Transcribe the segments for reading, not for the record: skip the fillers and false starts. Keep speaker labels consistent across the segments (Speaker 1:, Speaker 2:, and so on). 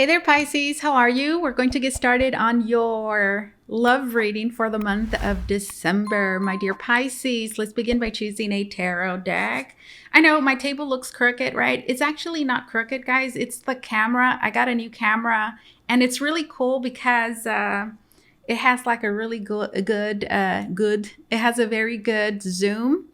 Speaker 1: Hey there, Pisces. How are you? We're going to get started on your love reading for the month of December. My dear Pisces, let's begin by choosing a tarot deck. I know my table looks crooked, right? It's actually not crooked, guys. It's the camera. I got a new camera, and it's really cool because it has like a really good. It has a very good zoom.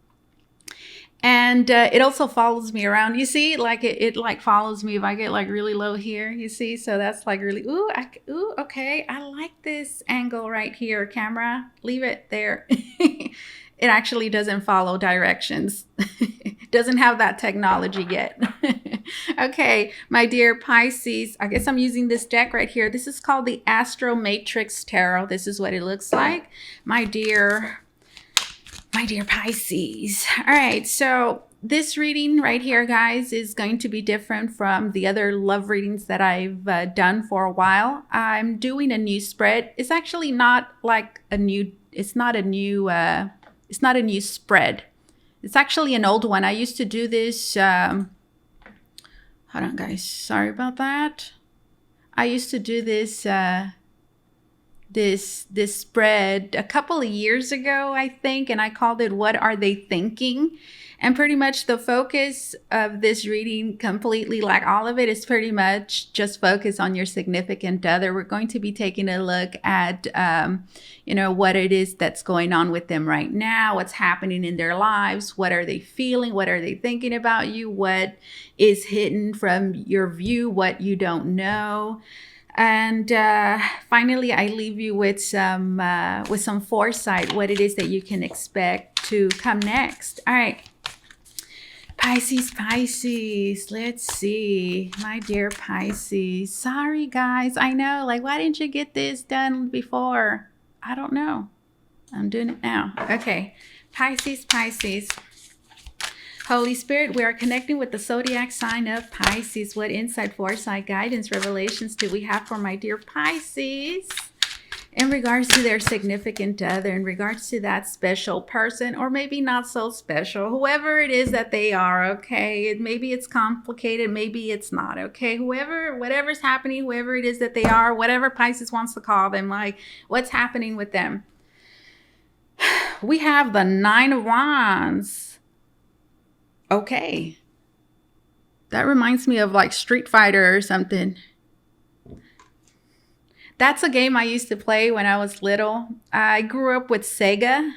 Speaker 1: And it also follows me around. You see, like it like follows me if I get like really low here. You see, so that's like really ooh, okay. I like this angle right here. Camera, leave it there. It actually doesn't follow directions. It doesn't have that technology yet. Okay, my dear Pisces, I guess I'm using this deck right here. This is called the Astro Matrix Tarot. This is what it looks like, my dear Pisces. All right, so this reading right here, guys, is going to be different from the other love readings that I've done for a while. I'm doing a new spread. It's actually not like a new, it's not a new spread. It's actually an old one. I used to do this, hold on, guys, sorry about that. I used to do this this spread a couple of years ago, I think, and I called it What Are They Thinking? And pretty much the focus of this reading, completely like all of it, is pretty much just focus on your significant other. We're going to be taking a look at what it is that's going on with them right now, what's happening in their lives, what are they feeling, what are they thinking about you, what is hidden from your view, what you don't know. And finally, I leave you with some foresight, what it is that you can expect to come next. All right, Pisces, let's see, my dear Pisces. Sorry, guys, I know, like, why didn't you get this done before? I don't know. I'm doing it now. Okay, Pisces. Holy Spirit, we are connecting with the zodiac sign of Pisces. What insight, foresight, guidance, revelations do we have for my dear Pisces in regards to their significant other, in regards to that special person, or maybe not so special, whoever it is that they are, okay? Maybe it's complicated, maybe it's not, okay? Whatever's happening, whoever it is that they are, whatever Pisces wants to call them, like, what's happening with them? We have the Nine of Wands. Okay. That reminds me of like Street Fighter or something. That's a game I used to play when I was little. I grew up with Sega.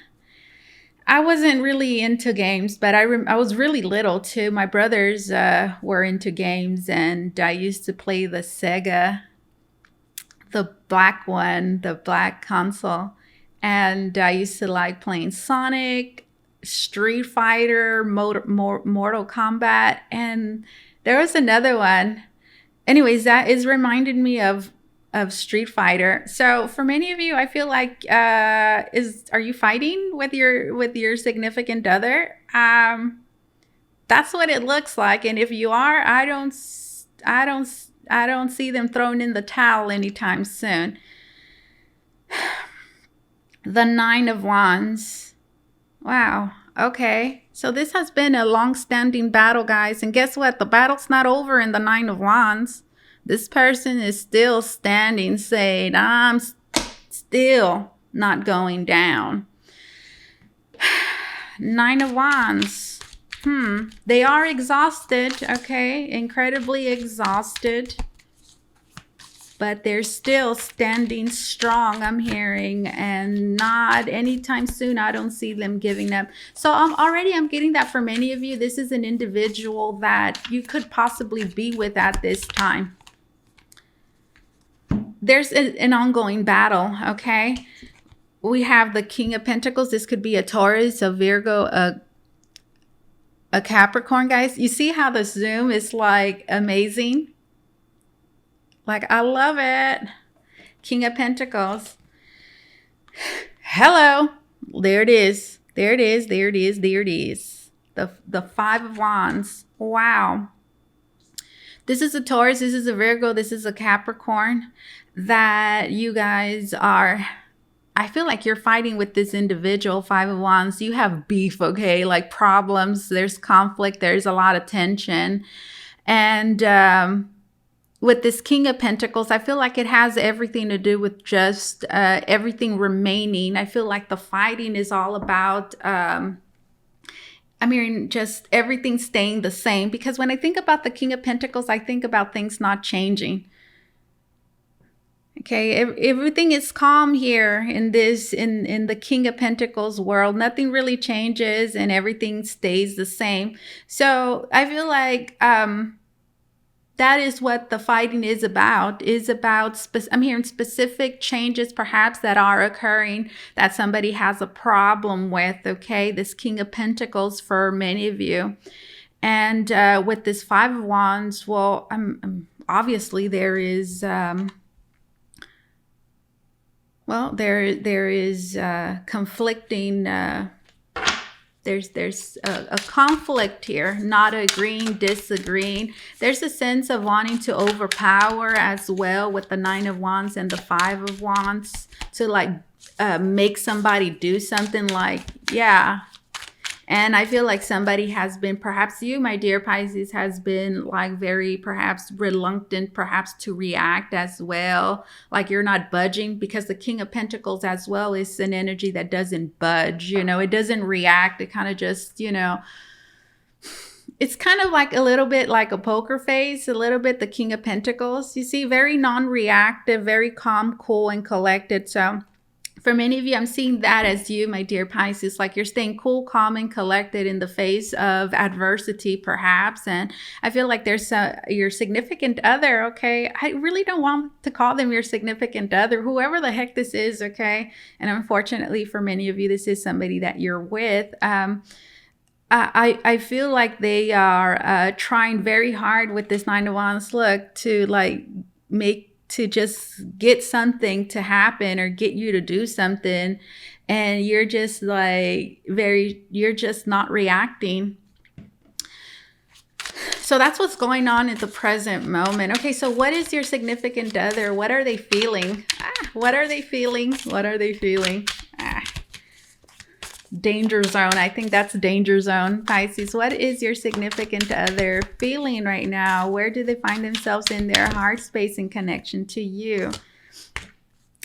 Speaker 1: I wasn't really into games, but I was really little too. My brothers were into games, and I used to play the Sega, the black one, the black console. And I used to like playing Sonic, Street Fighter, Mortal Kombat, and there was another one. Anyways, that is reminded me of Street Fighter. So for many of you, I feel like are you fighting with your significant other? That's what it looks like. And if you are, I don't see them throwing in the towel anytime soon. The Nine of Wands. Wow. Okay. So this has been a long-standing battle, guys. And guess what? The battle's not over in the Nine of Wands. This person is still standing, saying, I'm still not going down. Nine of Wands. They are exhausted, okay? Incredibly exhausted. But they're still standing strong, I'm hearing, and not anytime soon. I don't see them giving up. So I'm getting that for many of you. This is an individual that you could possibly be with at this time. There's an ongoing battle, okay? We have the King of Pentacles. This could be a Taurus, a Virgo, a Capricorn, guys. You see how the zoom is like amazing? Like, I love it. King of Pentacles. Hello. There it is. The Five of Wands. Wow. This is a Taurus. This is a Virgo. This is a Capricorn. That you guys are, I feel like you're fighting with this individual, Five of Wands. You have beef, okay? Like problems. There's conflict. There's a lot of tension. And with this King of Pentacles, I feel like it has everything to do with just everything remaining. I feel like the fighting is all about, just everything staying the same. Because when I think about the King of Pentacles, I think about things not changing. Okay, everything is calm here in the King of Pentacles world. Nothing really changes and everything stays the same. So I feel like that is what the fighting is about. I'm hearing specific changes perhaps that are occurring that somebody has a problem with, okay? This King of Pentacles for many of you. And with this Five of Wands, well, obviously there is... there is conflicting, there's a conflict here, not agreeing, disagreeing. There's a sense of wanting to overpower as well with the Nine of Wands and the Five of Wands to like make somebody do something like, yeah. And I feel like somebody has been, perhaps you, my dear Pisces, has been like very perhaps reluctant perhaps to react as well. Like you're not budging, because the King of Pentacles as well is an energy that doesn't budge. You know, it doesn't react. It kind of just, you know, it's kind of like a little bit like a poker face, a little bit the King of Pentacles. You see, very non-reactive, very calm, cool, and collected. So for many of you, I'm seeing that as you, my dear Pisces, like you're staying cool, calm, and collected in the face of adversity, perhaps. And I feel like there's your significant other, okay? I really don't want to call them your significant other, whoever the heck this is, okay? And unfortunately, for many of you, this is somebody that you're with. I feel like they are trying very hard with this Nine of Wands look to like to just get something to happen or get you to do something, and you're just like you're just not reacting. So that's what's going on at the present moment. Okay, so what is your significant other? What are they feeling? What are they feeling? What are they feeling? Danger zone. I think that's danger zone. Pisces, what is your significant other feeling right now? Where do they find themselves in their heart space and connection to you?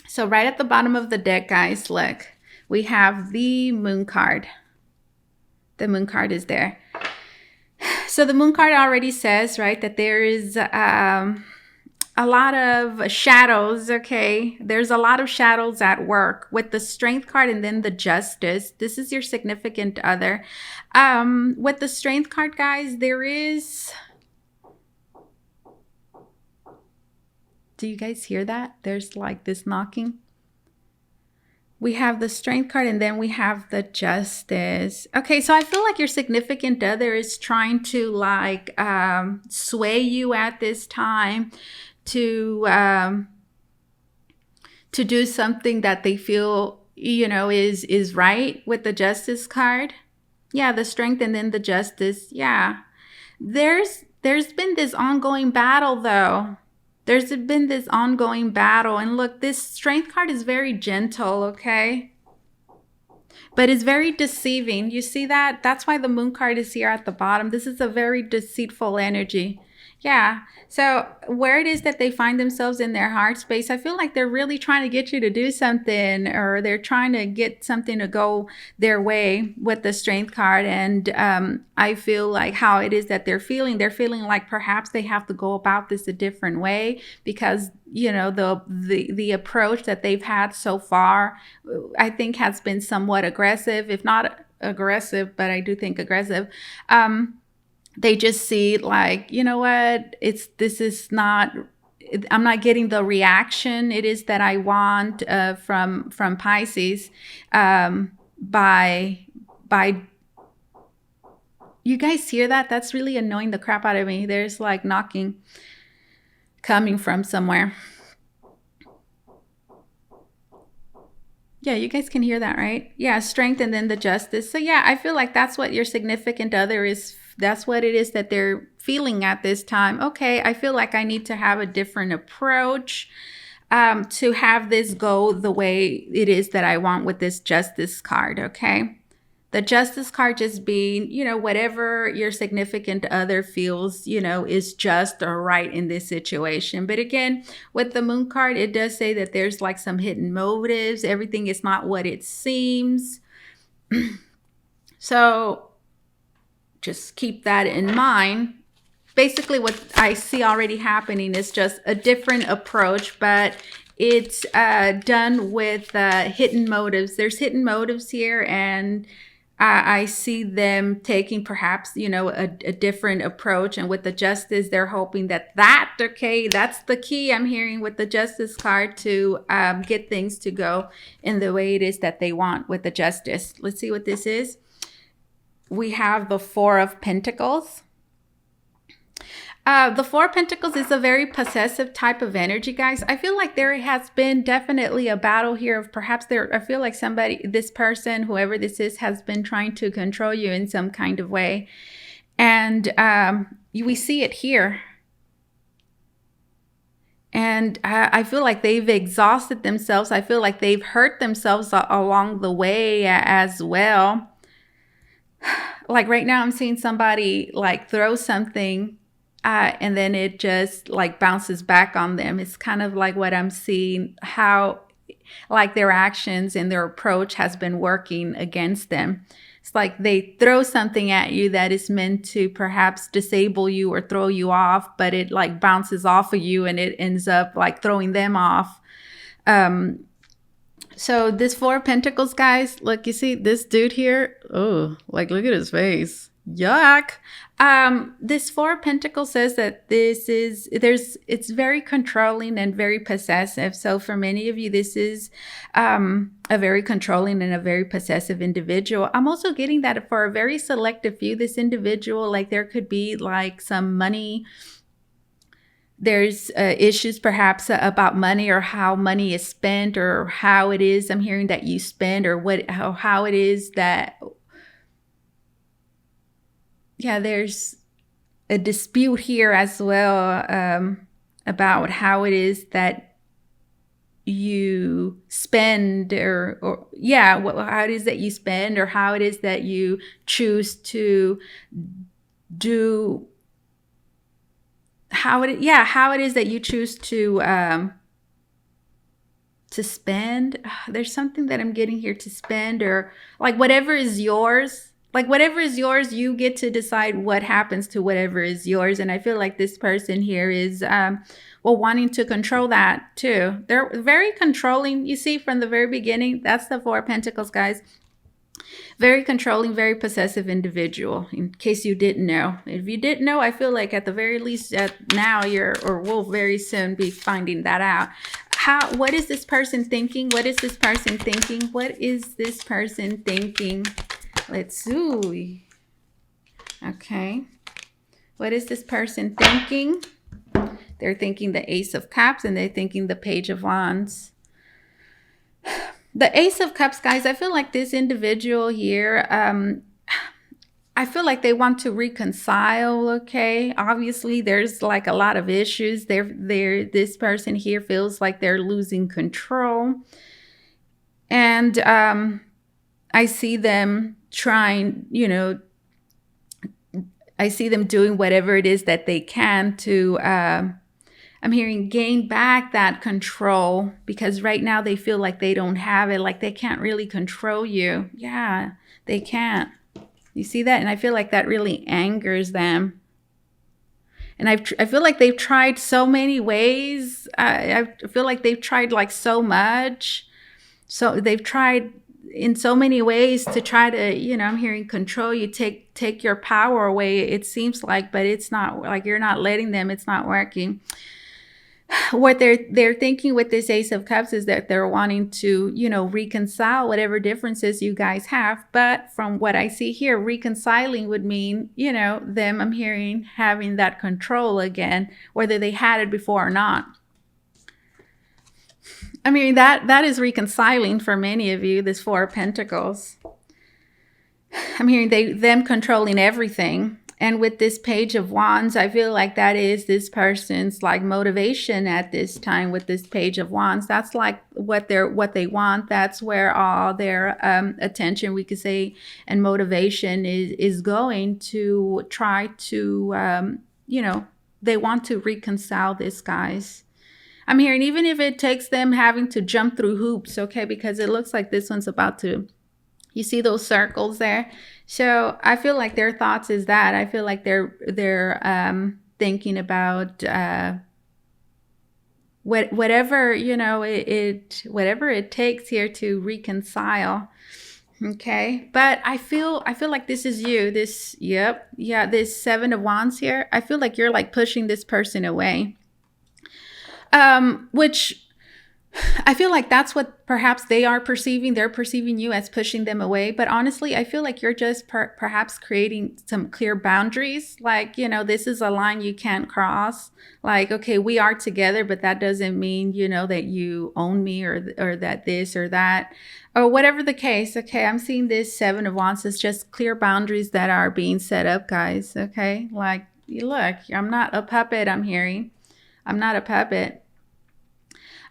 Speaker 1: So right at the bottom of the deck, guys, look, we have the Moon card. The Moon card is there. So the Moon card already says, right, that there is a lot of shadows, okay? There's a lot of shadows at work with the Strength card and then the Justice. This is your significant other. With the Strength card, guys, there is... Do you guys hear that? There's like this knocking. We have the Strength card and then we have the Justice. Okay, so I feel like your significant other is trying to like sway you at this time to do something that they feel, you know, is right with the Justice card. Yeah, the Strength and then the Justice. Yeah. There's been this ongoing battle though. There's been this ongoing battle. And look, this Strength card is very gentle, okay? But it's very deceiving. You see that? That's why the Moon card is here at the bottom. This is a very deceitful energy. Yeah. So where it is that they find themselves in their heart space, I feel like they're really trying to get you to do something, or they're trying to get something to go their way with the Strength card. And I feel like how it is that they're feeling like perhaps they have to go about this a different way, because, you know, the approach that they've had so far, I think has been somewhat aggressive, if not aggressive, but I do think aggressive. They just see like, you know what, I'm not getting the reaction it is that I want from Pisces by you guys hear that? That's really annoying the crap out of me. There's like knocking coming from somewhere. Yeah, you guys can hear that, right? Yeah, Strength and then the Justice. So yeah, I feel like that's what your significant other is. That's what it is that they're feeling at this time. Okay, I feel like I need to have a different approach to have this go the way it is that I want with this Justice card, okay? The Justice card just being, whatever your significant other feels, is just or right in this situation. But again, with the Moon card, it does say that there's like some hidden motives. Everything is not what it seems. So just keep that in mind. Basically, what I see already happening is just a different approach, but it's done with hidden motives. There's hidden motives here, and I see them taking perhaps, a different approach. And with the Justice, they're hoping that's the key I'm hearing with the Justice card to get things to go in the way it is that they want with the Justice. Let's see what this is. We have the Four of Pentacles. The Four of Pentacles is a very possessive type of energy, guys. I feel like there has been definitely a battle here of perhaps I feel like this person, whoever this is, has been trying to control you in some kind of way. And we see it here. And I feel like they've exhausted themselves. I feel like they've hurt themselves along the way as well. Like right now, I'm seeing somebody like throw something and then it just like bounces back on them. It's kind of like what I'm seeing, how like their actions and their approach has been working against them. It's like they throw something at you that is meant to perhaps disable you or throw you off, but it like bounces off of you and it ends up like throwing them off. So this Four of Pentacles, guys, look, you see this dude here? Oh, like look at his face. Yuck. This Four of Pentacles says that it's very controlling and very possessive. So for many of you, this is a very controlling and a very possessive individual. I'm also getting that for a very selective few, this individual, like there could be like some money. There's issues perhaps about money or how money is spent or how it is I'm hearing that you spend or how it is that, yeah, there's a dispute here as well about how it is that you spend or how it is that you spend or how it is that you choose to do. How it is that you choose to spend. There's something that I'm getting here to spend or like whatever is yours. Like whatever is yours, you get to decide what happens to whatever is yours. And I feel like this person here is wanting to control that too. They're very controlling. You see from the very beginning, that's the Four of Pentacles, guys. Very controlling, very possessive individual, in case you didn't know. If you didn't know, I feel like at the very least now we'll very soon be finding that out. What is this person thinking? What is this person thinking? What is this person thinking? Let's see. Okay. What is this person thinking? They're thinking the Ace of Cups and they're thinking the Page of Wands. The Ace of Cups, guys, I feel like this individual here, I feel like they want to reconcile, okay? Obviously, there's like a lot of issues. This person here feels like they're losing control. And I see them trying, I see them doing whatever it is that they can to I'm hearing gain back that control because right now they feel like they don't have it, like they can't really control you. Yeah, they can't. You see that? And I feel like that really angers them. And I feel like they've tried so many ways. I feel like they've tried like so much. So they've tried in so many ways to try to, I'm hearing control you, take your power away, it seems like, but it's not like you're not letting them, it's not working. What they're thinking with this Ace of Cups is that they're wanting to, reconcile whatever differences you guys have. But from what I see here, reconciling would mean, them, I'm hearing, having that control again, whether they had it before or not. I mean, that is reconciling for many of you, this Four of Pentacles. I'm hearing them controlling everything. And with this Page of Wands, I feel like that is this person's like motivation at this time with this Page of Wands. That's like what they want. That's where all their attention, we could say, and motivation is going to try to, they want to reconcile this, guys. I'm hearing even if it takes them having to jump through hoops, okay, because it looks like this one's about to, you see those circles there? So I feel like their thoughts is that. I feel like they're thinking about whatever, whatever it takes here to reconcile. Okay. But I feel like this is you. This Seven of Wands here. I feel like you're like pushing this person away. Which I feel like that's what perhaps they are perceiving. They're perceiving you as pushing them away. But honestly, I feel like you're just perhaps creating some clear boundaries. Like, this is a line you can't cross. Like, okay, we are together, but that doesn't mean, that you own me or that this or that or whatever the case. Okay, I'm seeing this Seven of Wands as just clear boundaries that are being set up, guys. Okay, like, look, I'm not a puppet, I'm hearing. I'm not a puppet.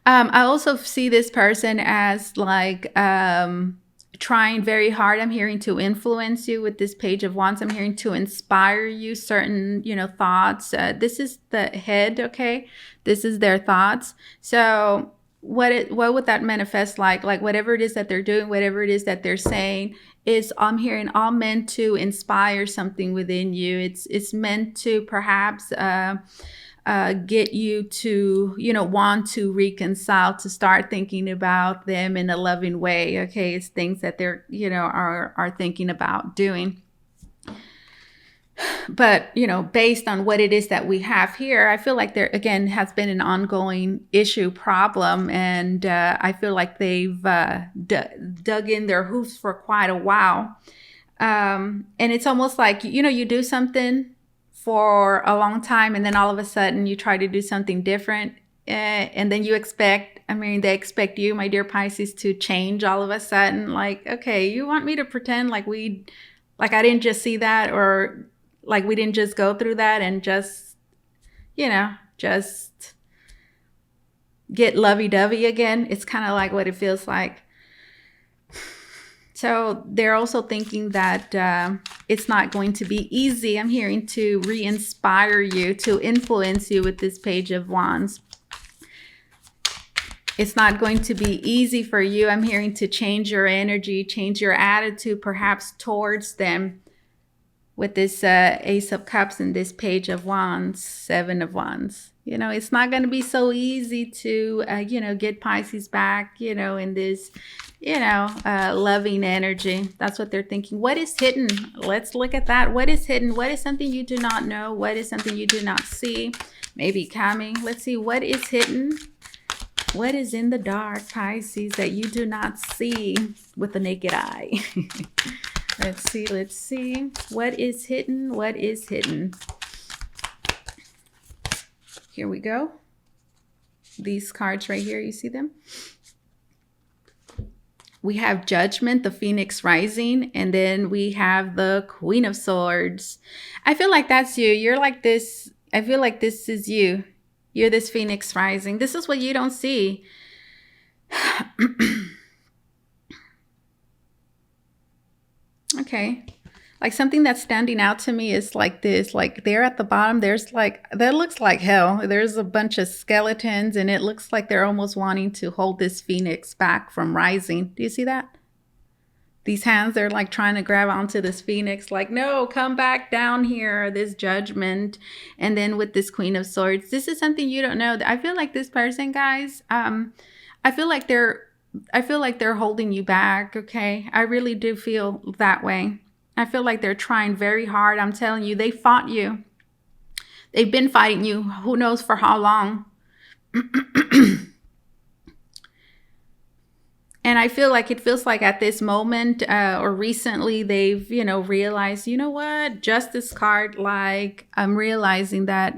Speaker 1: I also see this person as like trying very hard. I'm hearing to influence you with this Page of Wands. I'm hearing to inspire you certain, thoughts. This is the head, okay? This is their thoughts. So what would that manifest like? Like whatever it is that they're doing, whatever it is that they're saying is, I'm hearing, all meant to inspire something within you. It's meant to perhaps get you to, want to reconcile, to start thinking about them in a loving way. Okay, it's things that they're, are thinking about doing. But, based on what it is that we have here, I feel like there, again, has been an ongoing problem. And I feel like they've dug in their hooves for quite a while. And it's almost like, you do something for a long time, and then all of a sudden you try to do something different, and then they expect you, my dear Pisces, to change all of a sudden. Like, okay, you want me to pretend like I didn't just see that, or like we didn't just go through that and just get lovey-dovey again. It's kind of like what it feels like. So they're also thinking that it's not going to be easy. I'm hearing to re-inspire you, to influence you with this Page of Wands. It's not going to be easy for you. I'm hearing to change your energy, change your attitude perhaps towards them with this Ace of Cups and this Page of Wands, Seven of Wands. It's not going to be so easy to, get Pisces back, in this, loving energy. That's what they're thinking. What is hidden? Let's look at that. What is hidden? What is something you do not know? What is something you do not see? Maybe coming. Let's see. What is hidden? What is in the dark, Pisces, that you do not see with the naked eye? Let's see. What is hidden? What is hidden? Here we go. These cards right here, you see them? We have Judgment, the Phoenix rising, and then we have the Queen of Swords. I feel like that's you. You're like this. I feel like this is you. You're this Phoenix rising. This is what you don't see. Okay. Like something that's standing out to me is like this, like there at the bottom, there's like, that looks like hell. There's a bunch of skeletons, and it looks like they're almost wanting to hold this Phoenix back from rising. Do you see that? These hands, they're like trying to grab onto this Phoenix, like, no, come back down here, this Judgment. And then with this Queen of Swords, this is something you don't know. I feel like this person, guys, I feel like they're holding you back, okay? I really do feel that way. I feel like they're trying very hard. I'm telling you, they fought you. They've been fighting you. Who knows for how long? And I feel like it feels like at this moment or recently they've, realized, you know what, Justice card, like I'm realizing that,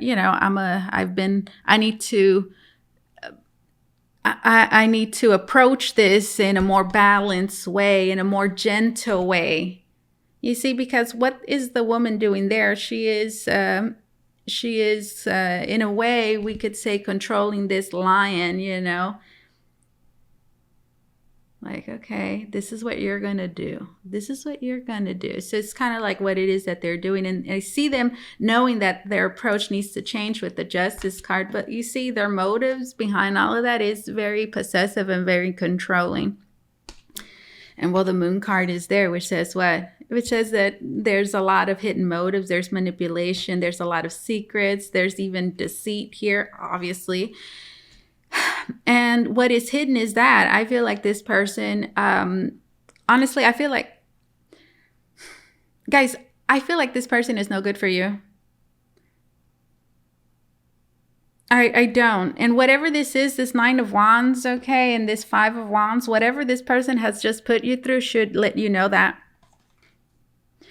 Speaker 1: I need to approach this in a more balanced way, in a more gentle way. You see, because what is the woman doing there? She is in a way, we could say, controlling this lion, you know. Like, okay, this is what you're going to do. This is what you're going to do. So it's kind of like what it is that they're doing. And I see them knowing that their approach needs to change with the Justice card. But you see, their motives behind all of that is very possessive and very controlling. And well, the Moon card is there, which says what? Which says that there's a lot of hidden motives. There's manipulation. There's a lot of secrets. There's even deceit here, obviously. And what is hidden is that I feel like this person, honestly, I feel like, guys, I feel like this person is no good for you. I don't. And whatever this is, this 9 of Wands, okay, and this 5 of Wands, whatever this person has just put you through should let you know that.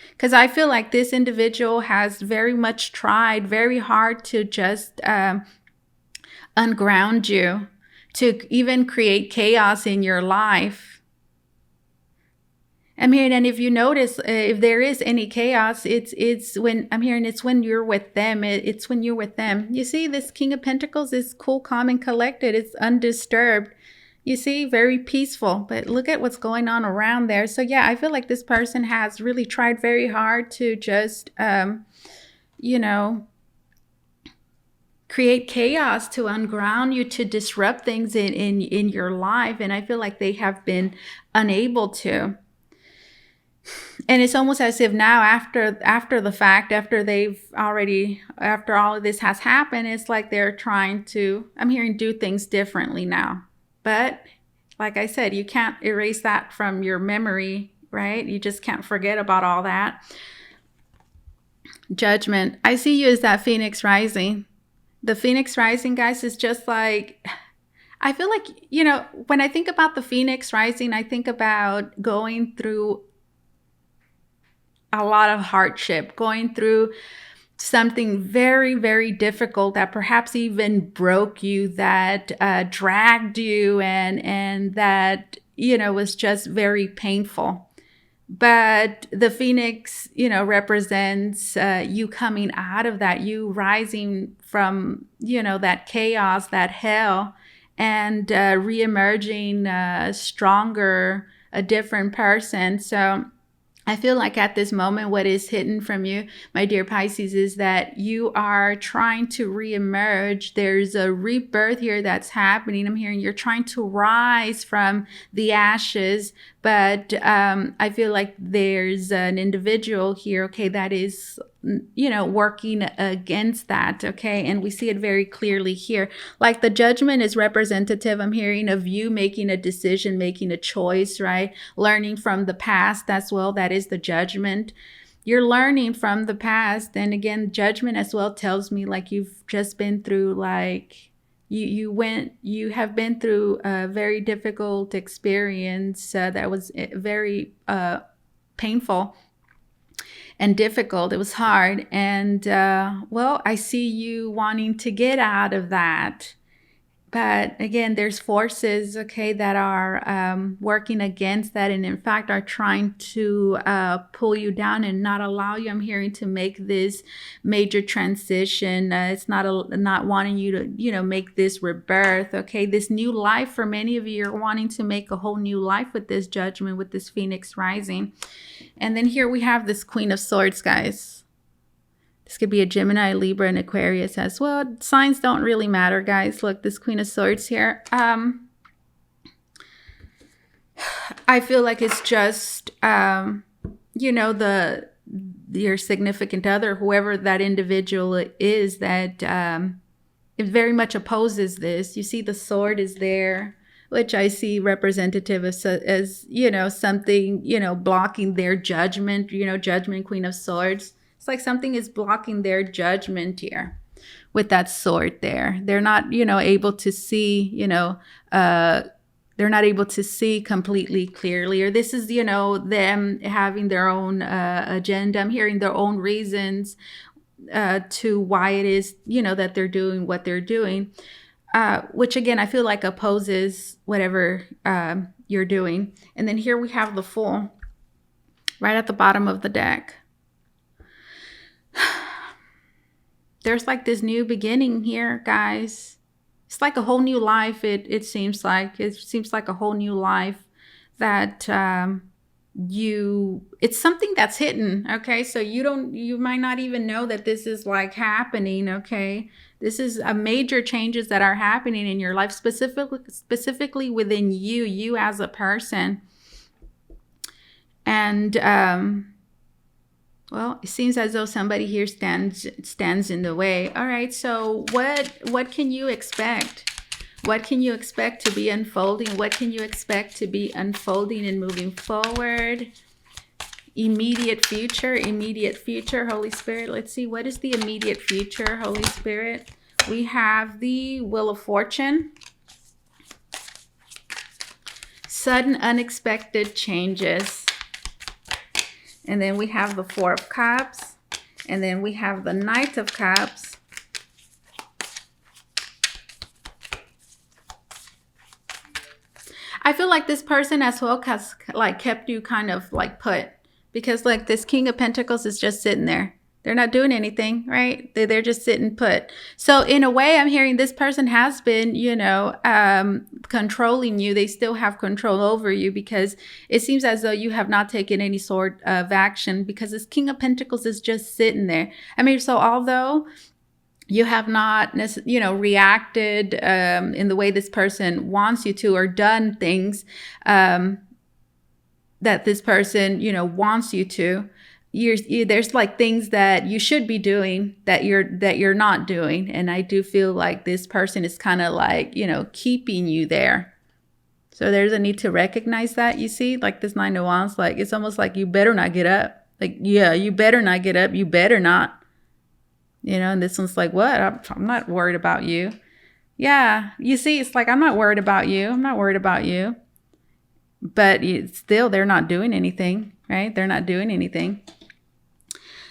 Speaker 1: Because I feel like this individual has very much tried very hard to just unground you, to even create chaos in your life. I'm hearing, and if you notice, if there is any chaos, it's when I'm hearing it's when you're with them. It's when you're with them. You see, this King of Pentacles is cool, calm, and collected. It's undisturbed. You see, very peaceful. But look at what's going on around there. So yeah, I feel like this person has really tried very hard to just, you know, create chaos, to unground you, to disrupt things in your life. And I feel like they have been unable to. And it's almost as if now, after the fact, after all of this has happened, it's like they're trying to, I'm hearing, do things differently now. But like I said, you can't erase that from your memory, right? You just can't forget about all that. Judgment. I see you as that Phoenix rising. The Phoenix rising, guys, is just like, I feel like, you know, when I think about the Phoenix rising, I think about going through a lot of hardship, going through something very, very difficult that perhaps even broke you, that dragged you, and that, you know, was just very painful. But the Phoenix, you know, represents you coming out of that, you rising from, you know, that chaos, that hell, and reemerging stronger, a different person. So I feel like at this moment, what is hidden from you, my dear Pisces, is that you are trying to reemerge. There's a rebirth here that's happening. I'm hearing you're trying to rise from the ashes, but I feel like there's an individual here, okay, that is, you know, working against that, okay? And we see it very clearly here. Like the Judgment is representative, I'm hearing, of you making a decision, making a choice, right? Learning from the past as well. That is the Judgment. You're learning from the past. And again, Judgment as well tells me like you've just been through, like, you have been through a very difficult experience that was very painful and difficult. It was hard. And well, I see you wanting to get out of that. But again, there's forces, okay, that are working against that, and in fact are trying to pull you down and not allow you, I'm hearing, to make this major transition. It's not wanting you to, you know, make this rebirth, okay? This new life, for many of you, you're wanting to make a whole new life with this Judgment, with this Phoenix rising. And then here we have this Queen of Swords, guys. This could be a Gemini, Libra, and Aquarius as well. Signs don't really matter, guys. Look, this Queen of Swords here. I feel like it's just, you know, your significant other, whoever that individual is, that it very much opposes this. You see the sword is there, which I see representative as, you know, something, you know, blocking their judgment, you know, Judgment, Queen of Swords. It's like something is blocking their judgment here with that sword there. They're not, you know, able to see, you know, they're not able to see completely clearly. Or this is, you know, them having their own agenda. I'm hearing their own reasons to why it is, you know, that they're doing what they're doing. Which again, I feel like opposes whatever you're doing. And then here we have the Fool. right at the bottom of the deck. There's like this new beginning here, guys. It's like a whole new life. It seems like a whole new life that it's something that's hidden. Okay, so you might not even know that this is like happening. Okay, this is a major changes that are happening in your life, specifically within you as a person. And well, it seems as though somebody here stands in the way. All right, so what can you expect? What can you expect to be unfolding? What can you expect to be unfolding and moving forward? Immediate future, Holy Spirit. Let's see, what is the immediate future, Holy Spirit? We have the Wheel of Fortune. Sudden, unexpected changes. And then we have the Four of Cups. And then we have the Knight of Cups. I feel like this person as well has like kept you kind of like put, because like this King of Pentacles is just sitting there. They're not doing anything, right? They're just sitting put. So in a way, I'm hearing this person has been, controlling you. They still have control over you, because it seems as though you have not taken any sort of action, because this King of Pentacles is just sitting there. I mean, so although you have not, reacted in the way this person wants you to, or done things that this person, wants you to, there's like things that you should be doing that you're not doing. And I do feel like this person is kind of like, keeping you there. So there's a need to recognize that, you see, like this Nine of Wands, like it's almost like you better not get up. Like, yeah, you better not get up. You better not. And this one's like, what? I'm not worried about you. Yeah, you see, it's like, I'm not worried about you. I'm not worried about you. But still, they're not doing anything, right? They're not doing anything.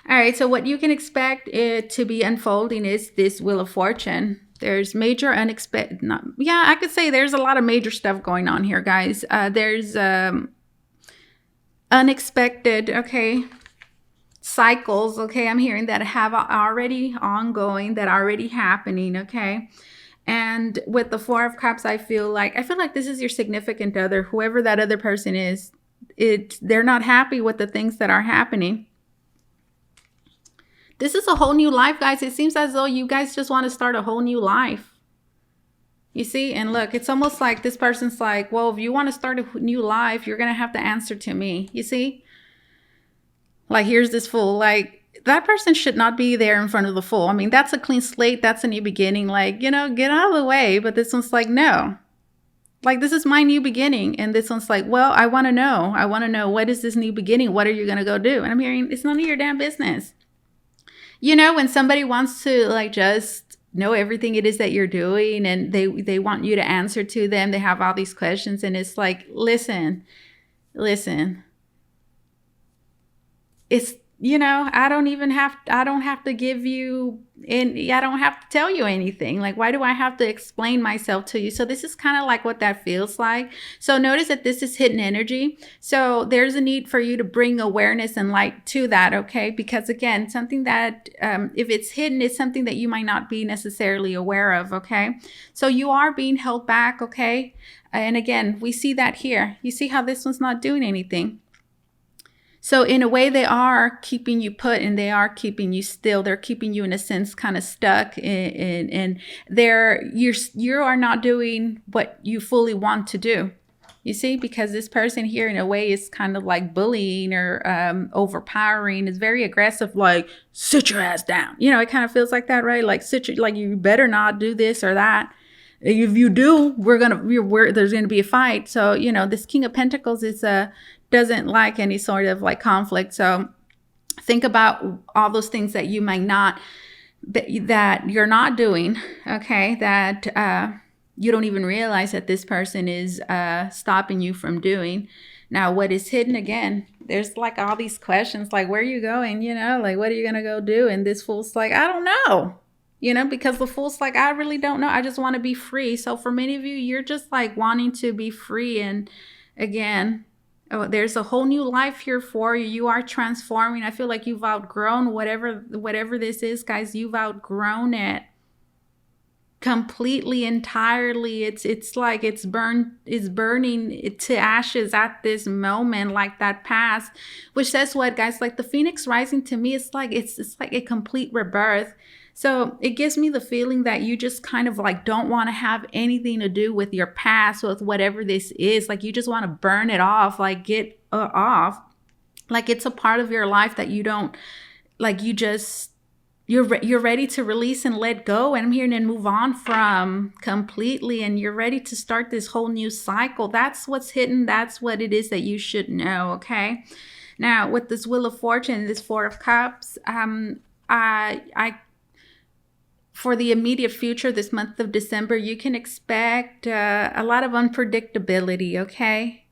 Speaker 1: All right, so what you can expect it to be unfolding is this Wheel of Fortune. There's major unexpected, I could say there's a lot of major stuff going on here, guys. There's unexpected, okay, cycles, okay, I'm hearing that have already ongoing, that are already happening, okay. And with the Four of Cups, I feel like this is your significant other, whoever that other person is. They're not happy with the things that are happening. This is a whole new life, guys. It seems as though you guys just want to start a whole new life. You see, and look, it's almost like this person's like, well, if you want to start a new life, you're going to have to answer to me. You see? Like, here's this Fool. Like, that person should not be there in front of the Fool. I mean, that's a clean slate. That's a new beginning. Like, get out of the way. But this one's like, no. Like, this is my new beginning. And this one's like, well, I want to know. I want to know, what is this new beginning? What are you going to go do? And I'm hearing, it's none of your damn business. When somebody wants to, like, just know everything it is that you're doing, and they want you to answer to them. They have all these questions. And it's like, listen. It's, I don't have to give you, I don't have to tell you anything. Like, why do I have to explain myself to you? So this is kind of like what that feels like. So notice that this is hidden energy. So there's a need for you to bring awareness and light to that, okay? Because again, something that, if it's hidden, it's something that you might not be necessarily aware of, okay? So you are being held back, okay? And again, we see that here. You see how this one's not doing anything. So in a way, they are keeping you put, and they are keeping you still. They're keeping you, in a sense, kind of stuck, and you are not doing what you fully want to do. You see, because this person here, in a way, is kind of like bullying or overpowering. Is very aggressive, like, sit your ass down. It kind of feels like that, right? Like, like, you better not do this or that. If you do, there's gonna be a fight. So this King of Pentacles is doesn't like any sort of like conflict. So think about all those things that you might not, that you're not doing, okay, that you don't even realize that this person is stopping you from doing. Now, what is hidden, again, there's like all these questions, like, where are you going? Like, what are you gonna go do? And this Fool's like, I don't know. Because the Fool's like, I really don't know. I just want to be free. So for many of you, you're just like wanting to be free. And again, Oh, there's a whole new life here for you. You are transforming. I feel like you've outgrown whatever this is, guys. You've outgrown it completely, entirely. It's like it's burning it to ashes at this moment, like that past, which says what, guys? Like the phoenix rising, to me, it's like a complete rebirth. So it gives me the feeling that you just kind of like don't want to have anything to do with your past, with whatever this is. Like you just want to burn it off, like get off. Like it's a part of your life that you don't, like you just, you're ready to release and let go, and I'm hearing and move on from completely, and you're ready to start this whole new cycle. That's what's hidden. That's what it is that you should know. Okay. Now with this Wheel of Fortune, this Four of Cups, I for the immediate future, this month of December, you can expect a lot of unpredictability. Okay.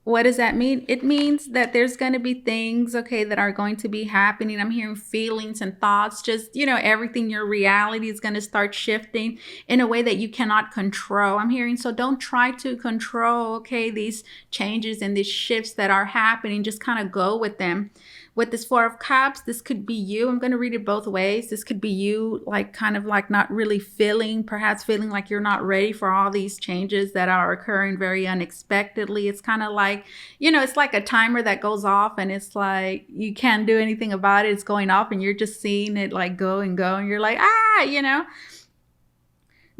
Speaker 1: What does that mean? It means that there's going to be things, okay, that are going to be happening. I'm hearing feelings and thoughts, just, everything, your reality is going to start shifting in a way that you cannot control. I'm hearing, so don't try to control, okay, these changes and these shifts that are happening. Just kind of go with them. With this Four of Cups, this could be you. I'm going to read it both ways. This could be you, like kind of like not really perhaps feeling like you're not ready for all these changes that are occurring very unexpectedly. It's kind of like, it's like a timer that goes off, and it's like you can't do anything about it. It's going off and you're just seeing it like go and go, and you're like,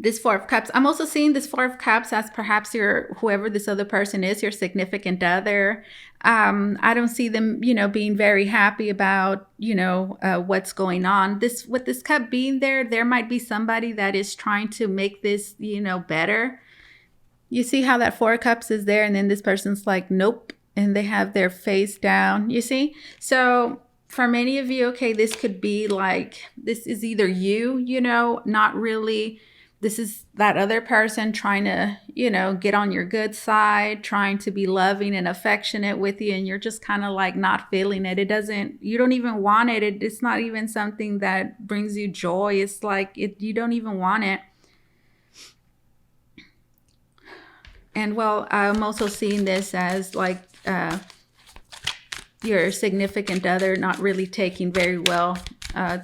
Speaker 1: This Four of Cups. I'm also seeing this Four of Cups as perhaps whoever this other person is, your significant other. I don't see them, being very happy about, what's going on. With this cup being there might be somebody that is trying to make this, better. You see how that Four of Cups is there, and then this person's like, nope, and they have their face down. You see? So for many of you, okay, this could be like, this is either you, not really. This is that other person trying to, get on your good side, trying to be loving and affectionate with you. And you're just kind of like not feeling it. You don't even want it. It's not even something that brings you joy. It's like you don't even want it. And well, I'm also seeing this as like your significant other not really taking very well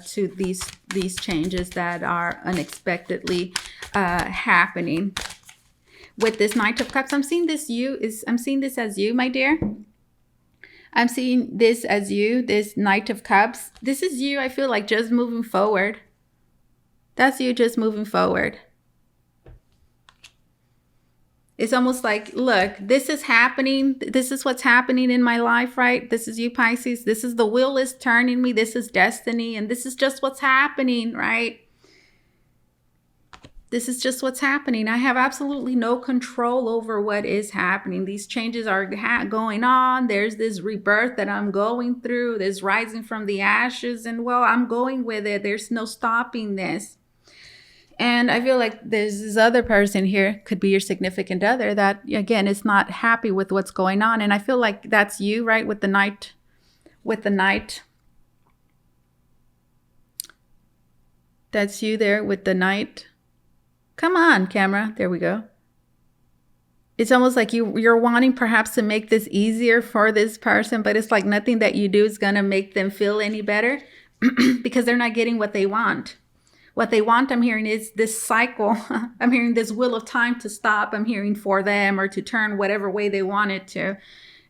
Speaker 1: to these changes that are unexpectedly happening. With this Knight of Cups, I'm seeing this as you, my dear. I'm seeing this as you, this Knight of Cups. This is you, I feel like, just moving forward. That's you just moving forward. It's almost like, look, this is happening. This is what's happening in my life, right? This is you, Pisces. This is the wheel is turning me. This is destiny. And this is just what's happening, right? This is just what's happening. I have absolutely no control over what is happening. These changes are going on. There's this rebirth that I'm going through. This rising from the ashes. And well, I'm going with it. There's no stopping this. And I feel like there's this other person here, could be your significant other, that, again, is not happy with what's going on. And I feel like that's you, right? With the Knight. That's you there with the Knight. Come on, camera. There we go. It's almost like you're wanting perhaps to make this easier for this person, but it's like nothing that you do is going to make them feel any better because they're not getting what they want. What they want, I'm hearing, is this cycle. I'm hearing this wheel of time to stop. I'm hearing for them, or to turn whatever way they want it to.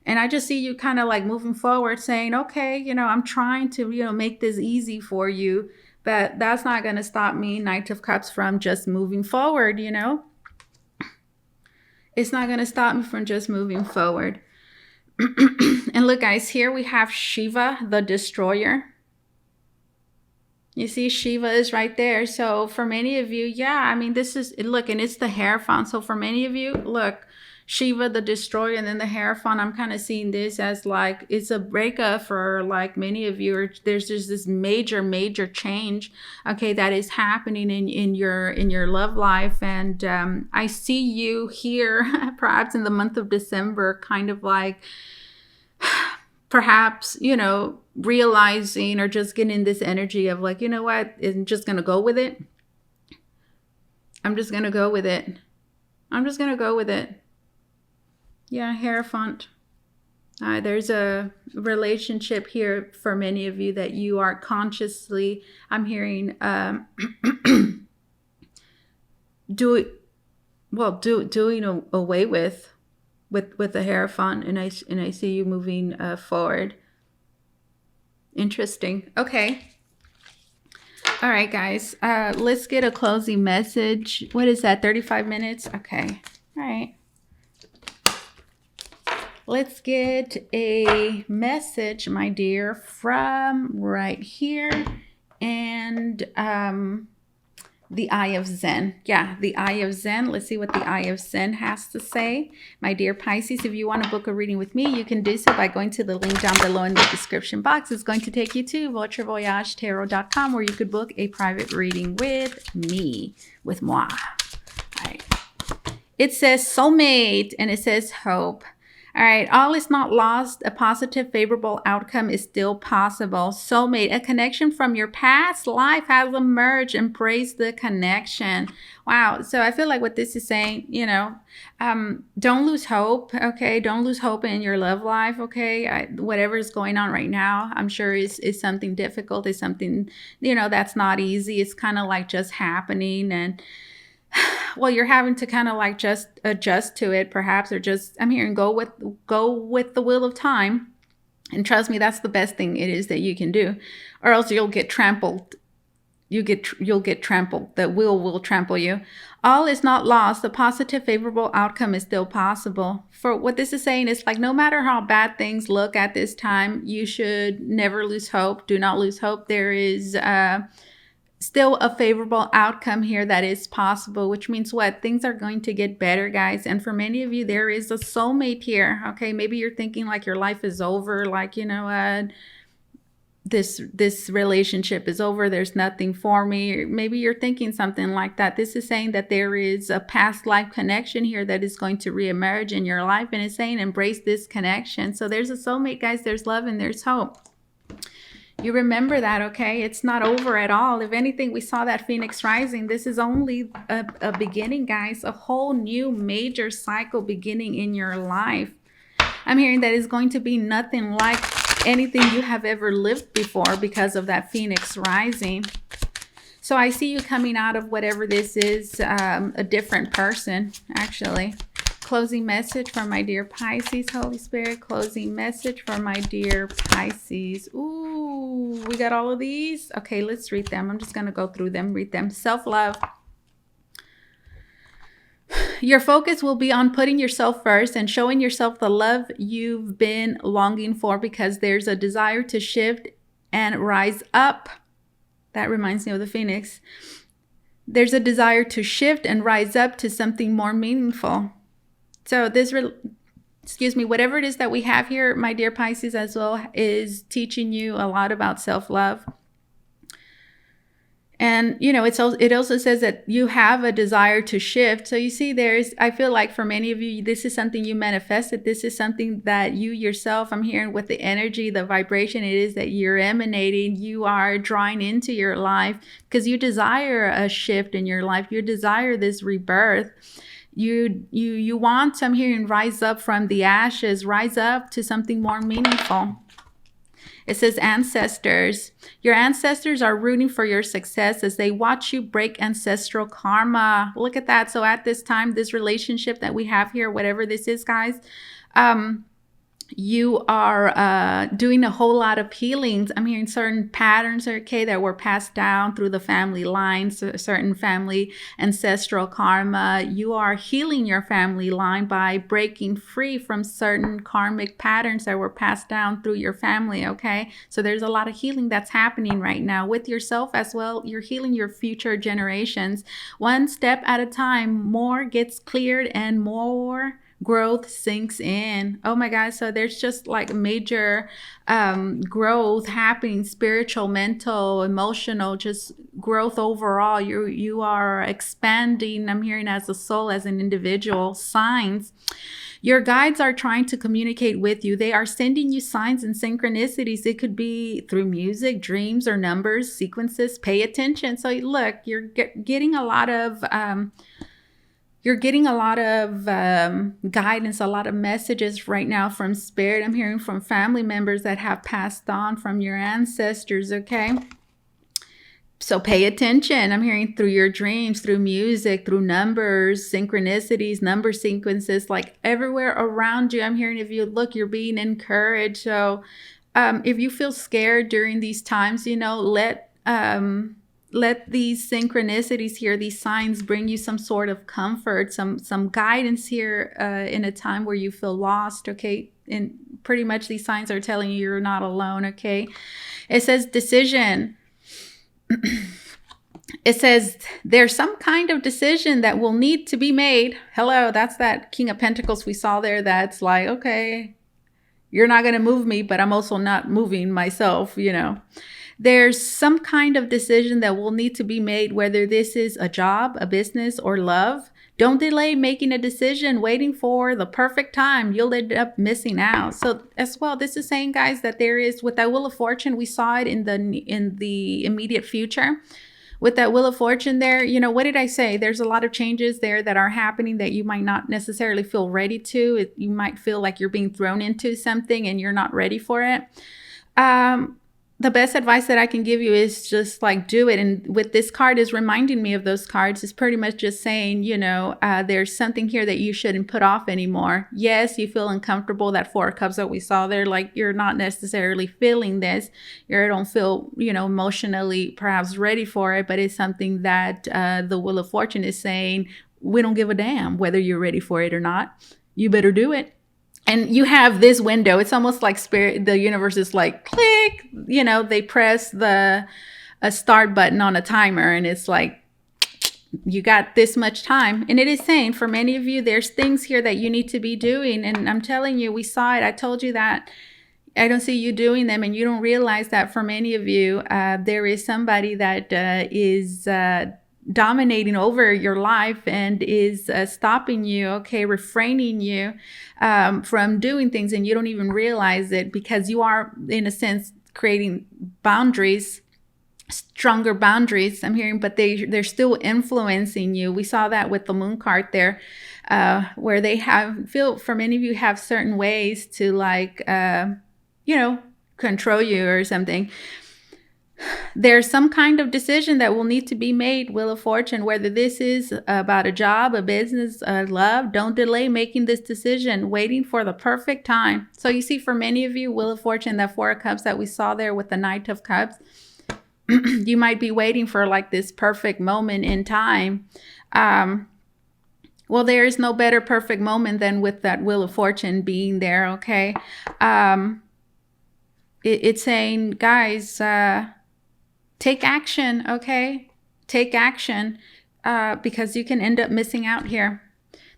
Speaker 1: And I just see you kind of like moving forward saying, okay, I'm trying to, make this easy for you. But that's not going to stop me, Knight of Cups, from just moving forward, It's not going to stop me from just moving forward. And look, guys, here we have Shiva, the destroyer. You see, Shiva is right there. So for many of you, this is, look, and it's the Hierophant. So for many of you, look, Shiva, the destroyer, and then the Hierophant, I'm kind of seeing this as like, it's a breakup for like many of you. There's just this major change, okay, that is happening in your love life. And I see you here, perhaps in the month of December, kind of like, perhaps, realizing or just getting this energy of like, what, I'm just going to go with it. I'm just going to go with it. Yeah, Hierophant. There's a relationship here for many of you that you are consciously, I'm hearing, doing away with the Hierophant, and I see you moving forward. Interesting. Okay. All right, guys. Let's get a closing message. What is that? 35 minutes? Okay. All right. Let's get a message, my dear, from right here. And the Eye of Zen. Yeah, the Eye of Zen. Let's see what the Eye of Zen has to say. My dear Pisces, if you want to book a reading with me, you can do so by going to the link down below in the description box. It's going to take you to VotreVoyageTarot.com, where you could book a private reading with me, with moi. All right. It says soulmate, and it says hope. All right, all is not lost. A positive, favorable outcome is still possible. Soulmate, a connection from your past life has emerged. Embrace the connection. Wow. So I feel like what this is saying, don't lose hope. Okay. Don't lose hope in your love life. Okay. Whatever is going on right now, I'm sure is something difficult. Is something, that's not easy. It's kind of like just happening, and well, you're having to kind of like just adjust to it, perhaps, or just, I'm hearing go with the will of time. And trust me, that's the best thing it is that you can do, or else you'll get trampled. You'll get trampled. The will trample you. All is not lost. The positive, favorable outcome is still possible. For what this is saying is like, no matter how bad things look at this time, you should never lose hope. Do not lose hope. There is still a favorable outcome here that is possible, which means what? Things are going to get better, guys. And for many of you, there is a soulmate here. Okay, maybe you're thinking like your life is over, like, this relationship is over, there's nothing for me. Or maybe you're thinking something like that. This is saying that there is a past life connection here that is going to reemerge in your life, and it's saying embrace this connection. So there's a soulmate, guys. There's love and there's hope. You remember that, okay? It's not over at all. If anything, we saw that Phoenix rising. This is only a beginning, guys. A whole new major cycle beginning in your life. I'm hearing that it's going to be nothing like anything you have ever lived before because of that Phoenix rising. So I see you coming out of whatever this is, a different person, actually. Closing message for my dear Pisces, Holy Spirit. Closing message for my dear Pisces. Ooh, we got all of these. Okay, let's read them. I'm just going to go through them, read them. Self-love. Your focus will be on putting yourself first and showing yourself the love you've been longing for, because there's a desire to shift and rise up. That reminds me of the Phoenix. There's a desire to shift and rise up to something more meaningful. So this, whatever it is that we have here, my dear Pisces, as well, is teaching you a lot about self-love. And, it also says that you have a desire to shift. So you see, I feel like for many of you, this is something you manifested. This is something that you yourself, I'm hearing with the energy, the vibration it is that you're emanating, you are drawing into your life, because you desire a shift in your life. You desire this rebirth. You want, I'm hearing, rise up from the ashes, rise up to something more meaningful. It says ancestors. Your ancestors are rooting for your success as they watch you break ancestral karma. Look at that. So at this time, this relationship that we have here, whatever this is, guys, you are doing a whole lot of healings. I'm hearing certain patterns, okay, that were passed down through the family lines, certain family ancestral karma. You are healing your family line by breaking free from certain karmic patterns that were passed down through your family, okay? So there's a lot of healing that's happening right now with yourself as well. You're healing your future generations. One step at a time, more gets cleared and more growth sinks in. Oh my God. So there's just like major growth happening, spiritual, mental, emotional, just growth overall. You are expanding, I'm hearing, as a soul, as an individual. Signs. Your guides are trying to communicate with you. They are sending you signs and synchronicities. It could be through music, dreams, or numbers, sequences. Pay attention. So look, you're getting a lot of You're getting a lot of guidance, a lot of messages right now from Spirit. I'm hearing from family members that have passed on from your ancestors, okay? So pay attention. I'm hearing through your dreams, through music, through numbers, synchronicities, number sequences, like everywhere around you. I'm hearing if you look, you're being encouraged. So if you feel scared during these times, you know, let these synchronicities here, these signs, bring you some sort of comfort, some guidance here in a time where you feel lost, okay? And pretty much these signs are telling you you're not alone, okay? It says decision. It says there's some kind of decision that will need to be made. Hello, that's that King of Pentacles we saw there. That's like, okay, you're not going to move me, but I'm also not moving myself, you know. There's some kind of decision that will need to be made, whether this is a job, a business, or love. Don't delay making a decision, waiting for the perfect time. You'll end up missing out. So as well, this is saying, guys, that there is, with that Wheel of Fortune, we saw it in the immediate future. With that Wheel of Fortune there, you know, what did I say? There's a lot of changes there that are happening that you might not necessarily feel ready to. You might feel like you're being thrown into something and you're not ready for it. The best advice that I can give you is just like do it. And with this card is reminding me of those cards. It's pretty much just saying, you know, there's something here that you shouldn't put off anymore. Yes, you feel uncomfortable. That Four of Cups that we saw there, like you're not necessarily feeling this. You don't feel, you know, emotionally perhaps ready for it, but it's something that the Wheel of Fortune is saying, we don't give a damn whether you're ready for it or not. You better do it. And you have this window. It's almost like Spirit, the universe is like, click, you know, they press a start button on a timer and it's like, you got this much time. And it is saying for many of you, there's things here that you need to be doing. And I'm telling you, we saw it. I told you that I don't see you doing them and you don't realize that for many of you, there is somebody that is dominating over your life and is stopping you, okay, refraining you from doing things, and you don't even realize it because you are, in a sense, creating boundaries, stronger boundaries, I'm hearing, but they're still influencing you. We saw that with the Moon card there, where they feel for many of you have certain ways to like, you know, control you or something. There's some kind of decision that will need to be made, Wheel of Fortune, whether this is about a job, a business, a love. Don't delay making this decision, waiting for the perfect time. So you see, for many of you, Wheel of Fortune, that Four of Cups that we saw there with the Knight of Cups, you might be waiting for like this perfect moment in time. Well, there is no better perfect moment than with that Wheel of Fortune being there, okay? It's saying, guys, take action, okay? Take action because you can end up missing out here.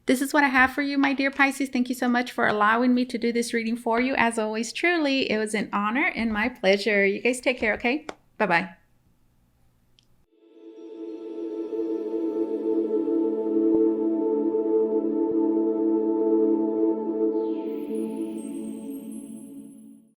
Speaker 1: This is what I have for you, my dear Pisces. Thank you so much for allowing me to do this reading for you. As always, truly, it was an honor and my pleasure. You guys take care, okay? Bye-bye.